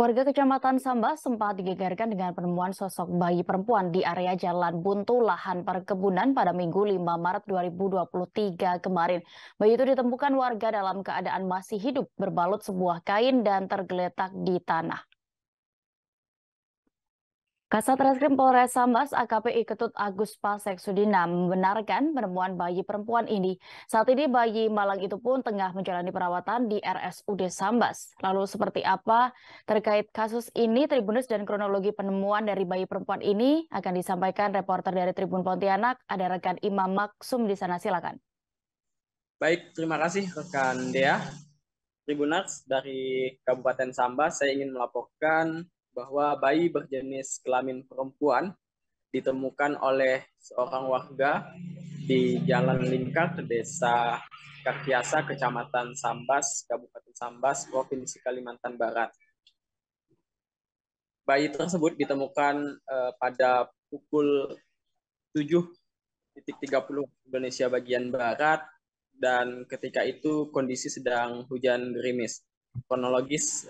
Warga Kecamatan Sambas sempat digegerkan dengan penemuan sosok bayi perempuan di area Jalan Buntu Lahan Perkebunan pada Minggu 5 Maret 2023 kemarin. Bayi itu ditemukan warga dalam keadaan masih hidup, berbalut sebuah kain dan tergeletak di tanah. Kasat Reskrim Polres Sambas AKP Ketut Agus Pasek Sudina membenarkan penemuan bayi perempuan ini. Saat ini bayi malang itu pun tengah menjalani perawatan di RSUD Sambas. Lalu seperti apa terkait kasus ini, Tribunnews dan kronologi penemuan dari bayi perempuan ini akan disampaikan reporter dari Tribun Pontianak, ada rekan Imam Maksum di sana, silakan. Baik, terima kasih rekan Dea. Tribunnews dari Kabupaten Sambas, saya ingin melaporkan bahwa bayi berjenis kelamin perempuan ditemukan oleh seorang warga di Jalan Lingkar, Desa Kakiasa, Kecamatan Sambas, Kabupaten Sambas, Provinsi Kalimantan Barat. Bayi tersebut ditemukan pada pukul 7.30 Indonesia bagian Barat, dan ketika itu kondisi sedang hujan gerimis. Kronologis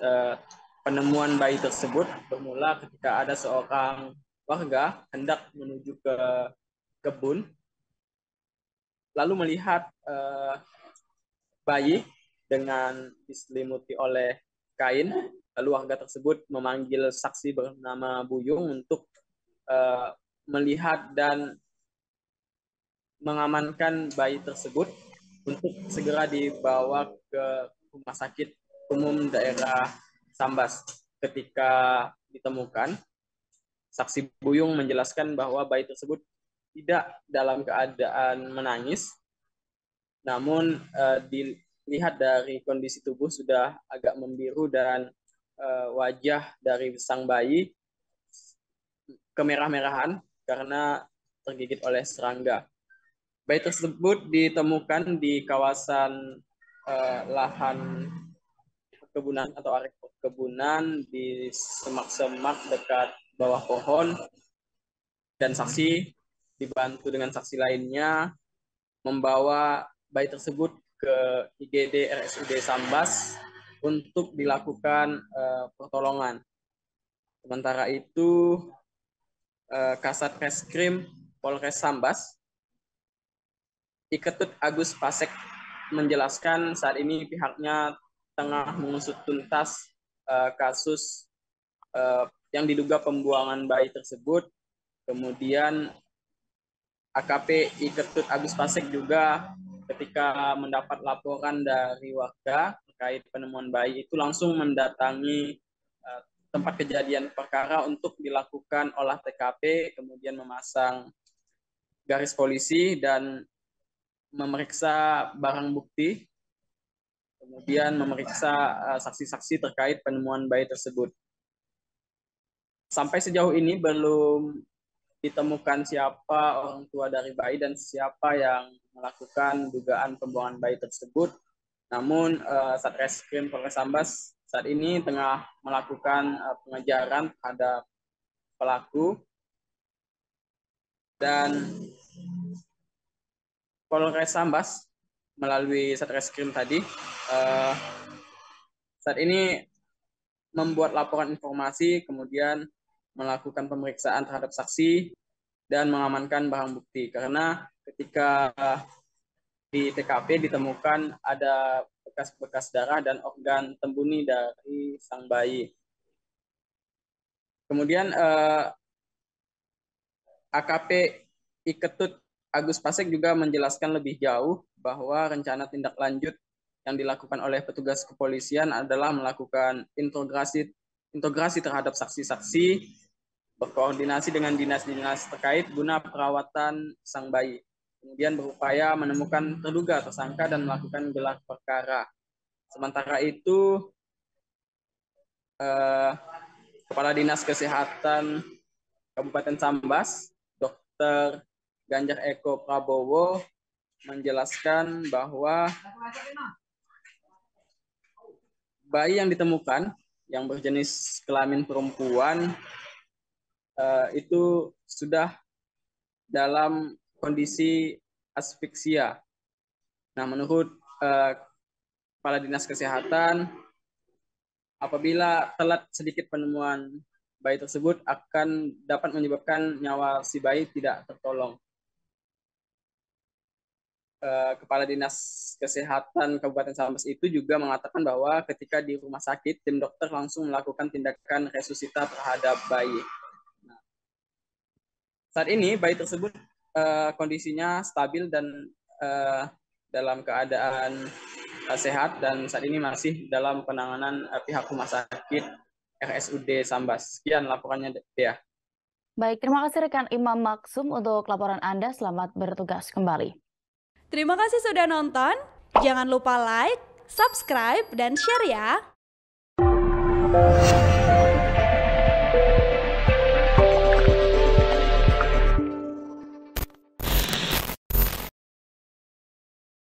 penemuan bayi tersebut bermula ketika ada seorang warga hendak menuju ke kebun, lalu melihat bayi dengan diselimuti oleh kain. Lalu warga tersebut memanggil saksi bernama Buyung untuk melihat dan mengamankan bayi tersebut untuk segera dibawa ke Rumah Sakit Umum Daerah Sambas. Ketika ditemukan, saksi Buyung menjelaskan bahwa bayi tersebut tidak dalam keadaan menangis, namun dilihat dari kondisi tubuh sudah agak membiru dan wajah dari sang bayi kemerah-merahan karena tergigit oleh serangga. Bayi tersebut ditemukan di kawasan lahan perkebunan atau area perkebunan di semak-semak dekat bawah pohon, dan saksi dibantu dengan saksi lainnya membawa bayi tersebut ke IGD RSUD Sambas untuk dilakukan pertolongan. Sementara itu Kasat Reskrim Polres Sambas Ketut Agus Pasek menjelaskan saat ini pihaknya tengah mengusut tuntas kasus yang diduga pembuangan bayi tersebut. Kemudian AKP Ketut Agus Pasek juga ketika mendapat laporan dari warga terkait penemuan bayi itu langsung mendatangi tempat kejadian perkara untuk dilakukan olah TKP, kemudian memasang garis polisi dan memeriksa barang bukti, kemudian memeriksa saksi-saksi terkait penemuan bayi tersebut. Sampai sejauh ini belum ditemukan siapa orang tua dari bayi dan siapa yang melakukan dugaan pembuangan bayi tersebut. Namun Satreskrim Polres Sambas saat ini tengah melakukan pengejaran terhadap pelaku, dan Polres Sambas melalui Satreskrim tadi saat ini membuat laporan informasi, kemudian melakukan pemeriksaan terhadap saksi dan mengamankan barang bukti. Karena ketika di TKP ditemukan ada bekas-bekas darah dan organ tembuni dari sang bayi. Kemudian AKP Ketut Agus Pasek juga menjelaskan lebih jauh bahwa rencana tindak lanjut yang dilakukan oleh petugas kepolisian adalah melakukan integrasi terhadap saksi-saksi, berkoordinasi dengan dinas-dinas terkait guna perawatan sang bayi. Kemudian berupaya menemukan terduga tersangka dan melakukan gelar perkara. Sementara itu, Kepala Dinas Kesehatan Kabupaten Sambas, Dr. Ganjar Eko Prabowo, menjelaskan bahwa bayi yang ditemukan yang berjenis kelamin perempuan itu sudah dalam kondisi asfiksia. Nah, menurut Kepala Dinas Kesehatan, Apabila telat sedikit penemuan bayi tersebut akan dapat menyebabkan nyawa si bayi tidak tertolong. Kepala Dinas Kesehatan Kabupaten Sambas itu juga mengatakan bahwa ketika di rumah sakit, tim dokter langsung melakukan tindakan resusita terhadap bayi. Nah, saat ini bayi tersebut kondisinya stabil dan dalam keadaan sehat, dan saat ini masih dalam penanganan pihak rumah sakit RSUD Sambas. Sekian laporannya, Dea. Baik, terima kasih rekan Imam Maksum untuk laporan Anda. Selamat bertugas kembali. Terima kasih sudah nonton. Jangan lupa like, subscribe, dan share ya.